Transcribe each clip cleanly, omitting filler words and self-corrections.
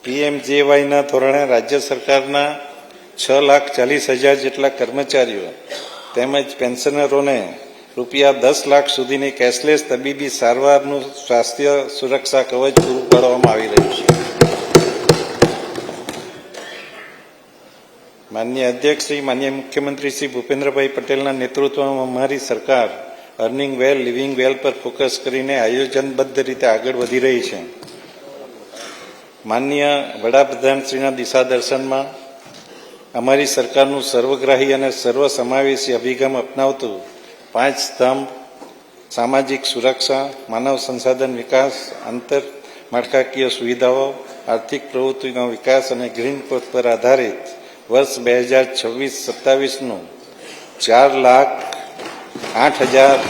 પીએમજેવાયના ધોરણે રાજ્ય સરકારના 6,40,000 જેટલા કર્મચારીઓ તેમજ પેન્શનરોને ₹10 લાખ સુધીની કેશલેસ તબીબી સારવારનું સ્વાસ્થ્ય સુરક્ષા કવચ પૂરું પાડવામાં આવી રહ્યું છે. માનનીય અધ્યક્ષ શ્રી, માનનીય મુખ્યમંત્રી શ્રી ભૂપેન્દ્રભાઈ પટેલના નેતૃત્વમાં અમારી સરકાર અર્નિંગ વેલ, લિવિંગ વેલ પર ફોકસ કરીને આયોજનબદ્ધ રીતે આગળ વધી રહી છે. માનનીય વડાપ્રધાનશ્રીના દિશા દર્શનમાં અમારી સરકારનું સર્વગ્રાહી અને સર્વસમાવેશી અભિગમ અપનાવતું 5 સ્તંભ સામાજિક સુરક્ષા, માનવ સંસાધન વિકાસ, આંતર માળખાકીય સુવિધાઓ, આર્થિક પ્રવૃત્તિનો વિકાસ અને ગ્રીન ગ્રોથ પર આધારિત વર્ષ 2026-27નું 4,08,053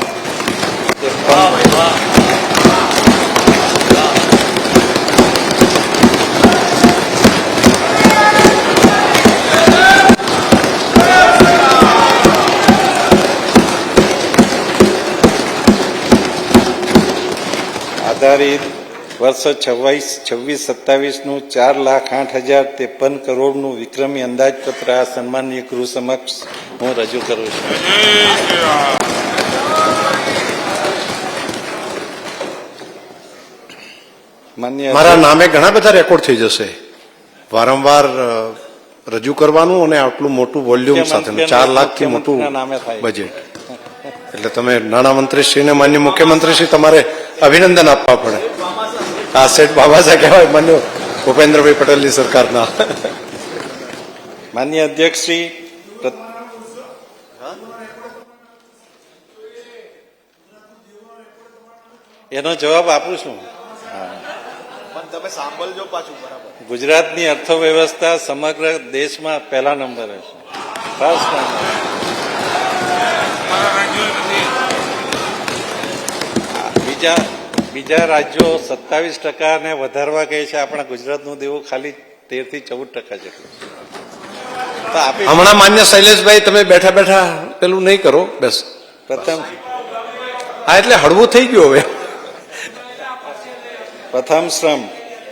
આધારિત વર્ષ 26-27નું 4,08,053 કરોડનું વિક્રમી અંદાજપત્ર આ સન્માનીય ગૃહ સમક્ષ હું રજૂ કરું છું. મારા નામે ઘણા બધા રેકોર્ડ થઈ જશે. વારંવાર રજૂ કરવાનું અને આટલું મોટું વોલ્યુમ સાથે 4 લાખથી મોટું બજેટ. એટલે તમે નાણામંત્રીશ્રી ને માન્ય મુખ્યમંત્રીશ્રી તમારે અભિનંદન આપવા પડે. આ શેઠ બાબા સાહેબ કહેવાય માન્ય ભૂપેન્દ્રભાઈ પટેલની સરકારના. માન્ય અધ્યક્ષશ્રી, એનો જવાબ આપું છું. તમે સાંભળજો પાછું બરાબર. ગુજરાતની અર્થવ્યવસ્થા સમગ્ર દેશમાં પહેલા નંબરે છે. First number. બીજા રાજ્યો 27% ને વધારવા કહે છે. આપણા ગુજરાતનું દેવું ખાલી 13 થી 14% જેટલું. હમણાં માન્ય શૈલેષભાઈ તમે બેઠા બેઠા પેલું નહીં કરો. બસ પ્રથમ હા, એટલે હળવું થઈ ગયું હવે. પ્રથમ શ્રમ